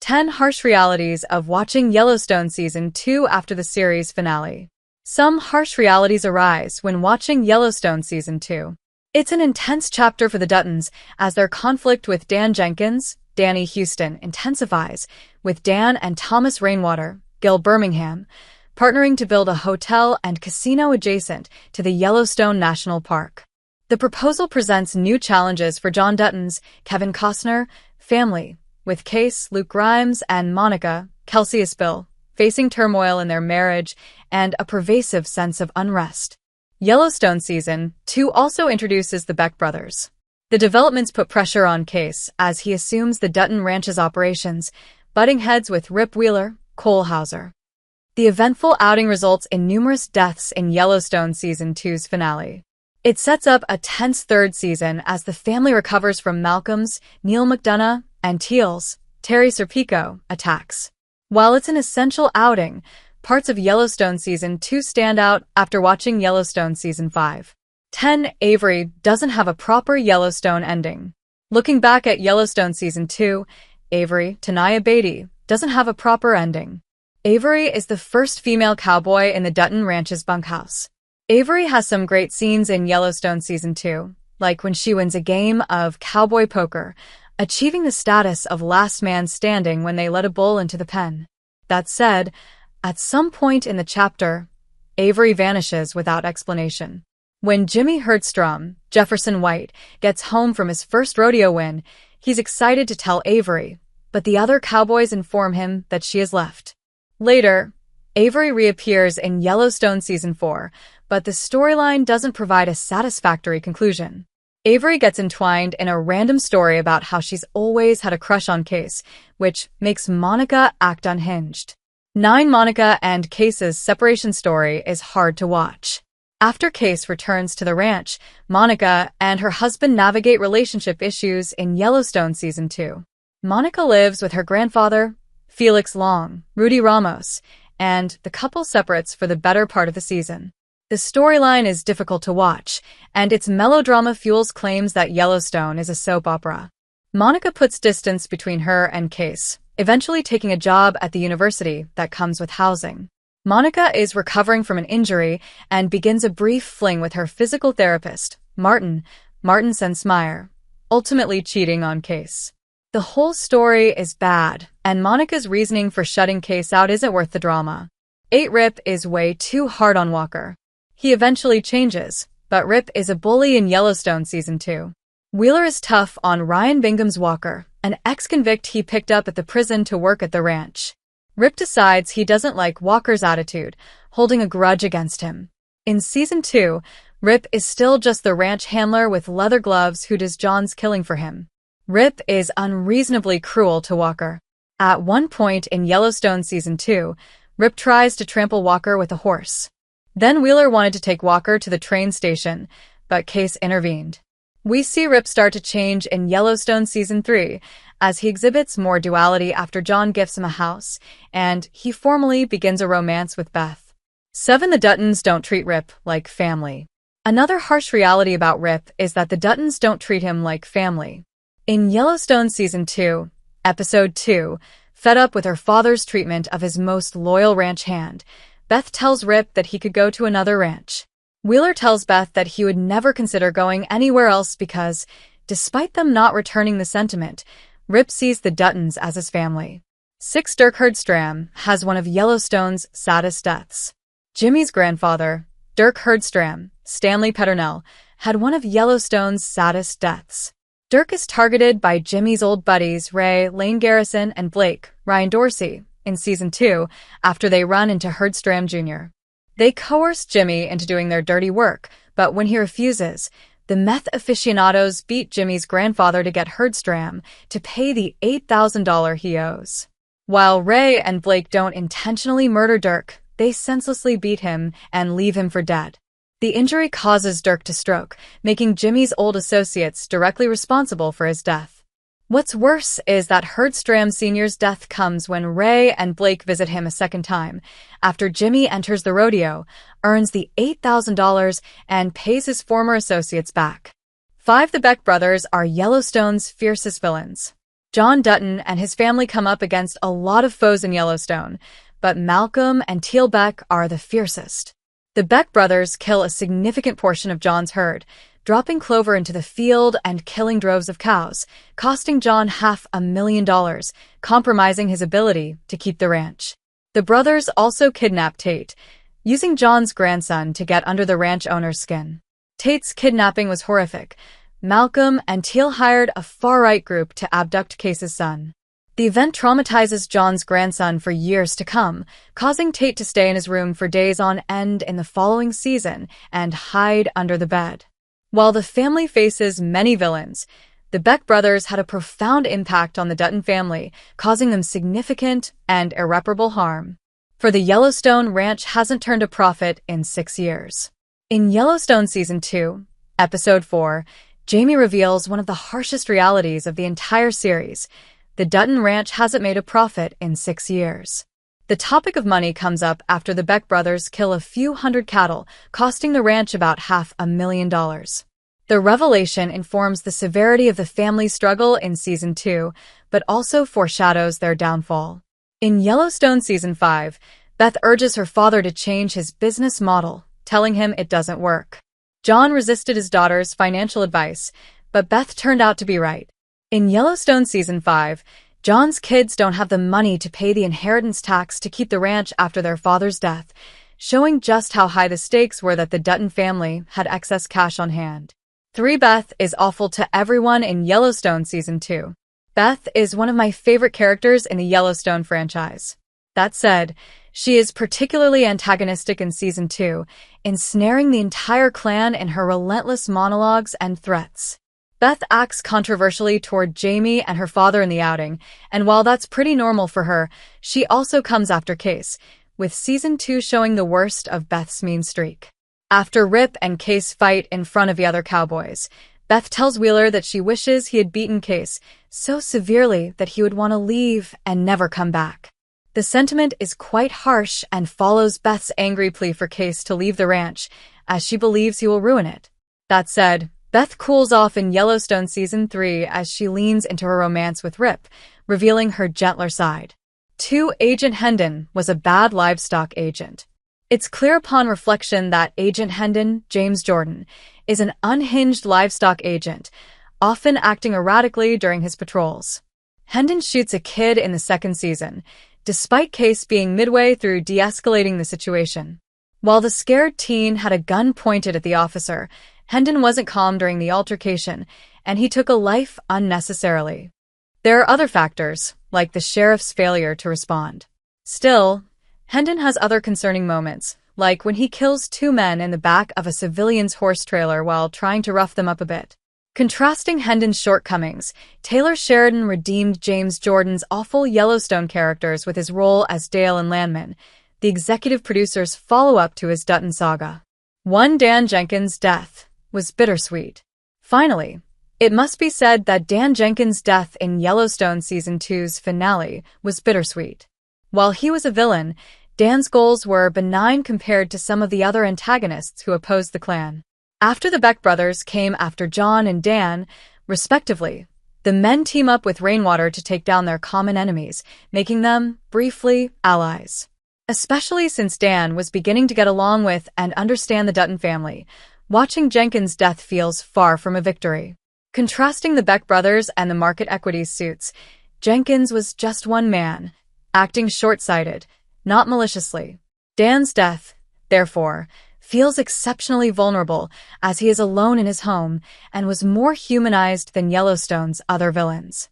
10 Harsh Realities of Watching Yellowstone Season 2 after the series finale. Some harsh realities arise when watching Yellowstone Season 2. It's an intense chapter for the Duttons as their conflict with Dan Jenkins, Danny Houston, intensifies, with Dan and Thomas Rainwater, Gil Birmingham, partnering to build a hotel and casino adjacent to the Yellowstone National Park. The proposal presents new challenges for John Dutton's Kevin Costner family, with Kayce, Luke Grimes, and Monica, Kayce, facing turmoil in their marriage and a pervasive sense of unrest. Yellowstone Season 2 also introduces the Beck brothers. The developments put pressure on Kayce as he assumes the Dutton Ranch's operations, butting heads with Rip Wheeler, Cole Hauser. The eventful outing results in numerous deaths in Yellowstone Season 2's finale. It sets up a tense third season as the family recovers from Malcolm's, Neil McDonough, and Teal's, Terry Serpico, attacks. While it's an essential outing, parts of Yellowstone Season 2 stand out after watching Yellowstone Season 5. 10. Avery doesn't have a proper Yellowstone ending. Looking back at Yellowstone Season 2, Avery, Tanaya Beatty, doesn't have a proper ending. Avery is the first female cowboy in the Dutton Ranch's bunkhouse. Avery has some great scenes in Yellowstone Season 2, like when she wins a game of cowboy poker, achieving the status of last man standing when they let a bull into the pen. That said, at some point in the chapter, Avery vanishes without explanation. When Jimmy Hurdstram, Jefferson White, gets home from his first rodeo win, he's excited to tell Avery, but the other cowboys inform him that she has left. Later, Avery reappears in Yellowstone Season 4, but the storyline doesn't provide a satisfactory conclusion. Avery gets entwined in a random story about how she's always had a crush on Kayce, which makes Monica act unhinged. 9. Monica and Kayce's separation story is hard to watch. After Kayce returns to the ranch, Monica and her husband navigate relationship issues in Yellowstone Season 2. Monica lives with her grandfather, Felix Long, Rudy Ramos, and the couple separates for the better part of the season. The storyline is difficult to watch, and its melodrama fuels claims that Yellowstone is a soap opera. Monica puts distance between her and Kayce, eventually taking a job at the university that comes with housing. Monica is recovering from an injury and begins a brief fling with her physical therapist, Martin Sensmeyer, ultimately cheating on Kayce. The whole story is bad, and Monica's reasoning for shutting Kayce out isn't worth the drama. 8. Rip is way too hard on Walker. He eventually changes, but Rip is a bully in Yellowstone Season 2. Wheeler is tough on Ryan Bingham's Walker, an ex-convict he picked up at the prison to work at the ranch. Rip decides he doesn't like Walker's attitude, holding a grudge against him. In Season 2, Rip is still just the ranch handler with leather gloves who does John's killing for him. Rip is unreasonably cruel to Walker. At one point in Yellowstone Season 2, Rip tries to trample Walker with a horse. Then Wheeler wanted to take Walker to the train station, but Kayce intervened. We see Rip start to change in Yellowstone Season 3, as he exhibits more duality after John gifts him a house, and he formally begins a romance with Beth. 7. The Duttons don't treat Rip like family. Another harsh reality about Rip is that the Duttons don't treat him like family. In Yellowstone Season 2, Episode 2, fed up with her father's treatment of his most loyal ranch hand, Beth tells Rip that he could go to another ranch. Wheeler tells Beth that he would never consider going anywhere else because, despite them not returning the sentiment, Rip sees the Duttons as his family. 6. Dirk Hurdstram has one of Yellowstone's saddest deaths. Jimmy's grandfather, Dirk Hurdstram, Stanley Peternell, had one of Yellowstone's saddest deaths. Dirk is targeted by Jimmy's old buddies Ray, Lane Garrison, and Blake, Ryan Dorsey, in Season 2, after they run into Hurdstram Jr. They coerce Jimmy into doing their dirty work, but when he refuses, the meth aficionados beat Jimmy's grandfather to get Hurdstram to pay the $8,000 he owes. While Ray and Blake don't intentionally murder Dirk, they senselessly beat him and leave him for dead. The injury causes Dirk to stroke, making Jimmy's old associates directly responsible for his death. What's worse is that Hurdstram Sr.'s death comes when Ray and Blake visit him a second time, after Jimmy enters the rodeo, earns the $8,000, and pays his former associates back. 5. The Beck brothers are Yellowstone's fiercest villains. John Dutton and his family come up against a lot of foes in Yellowstone, but Malcolm and Teal Beck are the fiercest. The Beck brothers kill a significant portion of John's herd, dropping Clover into the field and killing droves of cows, costing John $500,000, compromising his ability to keep the ranch. The brothers also kidnap Tate, using John's grandson to get under the ranch owner's skin. Tate's kidnapping was horrific. Malcolm and Teal hired a far-right group to abduct Kayce's son. The event traumatizes John's grandson for years to come, causing Tate to stay in his room for days on end in the following season and hide under the bed. While the family faces many villains, the Beck brothers had a profound impact on the Dutton family, causing them significant and irreparable harm. For the Yellowstone Ranch hasn't turned a profit in 6 years. In Yellowstone Season 2, Episode 4, Jamie reveals one of the harshest realities of the entire series. The Dutton Ranch hasn't made a profit in 6 years. The topic of money comes up after the Beck brothers kill a few hundred cattle, costing the ranch about $500,000. The revelation informs the severity of the family's struggle in Season 2, but also foreshadows their downfall. In Yellowstone Season 5, Beth urges her father to change his business model, telling him it doesn't work. John resisted his daughter's financial advice, but Beth turned out to be right. In Yellowstone Season 5, John's kids don't have the money to pay the inheritance tax to keep the ranch after their father's death, showing just how high the stakes were that the Dutton family had excess cash on hand. Beth is awful to everyone in Yellowstone Season 2. Beth is one of my favorite characters in the Yellowstone franchise. That said, she is particularly antagonistic in Season 2, ensnaring the entire clan in her relentless monologues and threats. Beth acts controversially toward Jamie and her father in the outing, and while that's pretty normal for her, she also comes after Kayce, with Season 2 showing the worst of Beth's mean streak. After Rip and Kayce fight in front of the other cowboys, Beth tells Wheeler that she wishes he had beaten Kayce so severely that he would want to leave and never come back. The sentiment is quite harsh and follows Beth's angry plea for Kayce to leave the ranch, as she believes he will ruin it. That said, Beth cools off in Yellowstone Season 3 as she leans into her romance with Rip, revealing her gentler side. Agent Hendon was a bad livestock agent. It's clear upon reflection that Agent Hendon, James Jordan, is an unhinged livestock agent, often acting erratically during his patrols. Hendon shoots a kid in the second season, despite Kayce being midway through de-escalating the situation. While the scared teen had a gun pointed at the officer, Hendon wasn't calm during the altercation, and he took a life unnecessarily. There are other factors, like the sheriff's failure to respond. Still, Hendon has other concerning moments, like when he kills 2 men in the back of a civilian's horse trailer while trying to rough them up a bit. Contrasting Hendon's shortcomings, Taylor Sheridan redeemed James Jordan's awful Yellowstone characters with his role as Dale and Landman, the executive producer's follow-up to his Dutton saga. Dan Jenkins' death was bittersweet. Finally, it must be said that Dan Jenkins' death in Yellowstone Season 2's finale was bittersweet. While he was a villain, Dan's goals were benign compared to some of the other antagonists who opposed the clan. After the Beck brothers came after John and Dan, respectively, the men team up with Rainwater to take down their common enemies, making them, briefly, allies. Especially since Dan was beginning to get along with and understand the Dutton family, watching Jenkins' death feels far from a victory. Contrasting the Beck brothers and the market equities suits, Jenkins was just one man, acting short-sighted, not maliciously. Dan's death, therefore, feels exceptionally vulnerable as he is alone in his home and was more humanized than Yellowstone's other villains.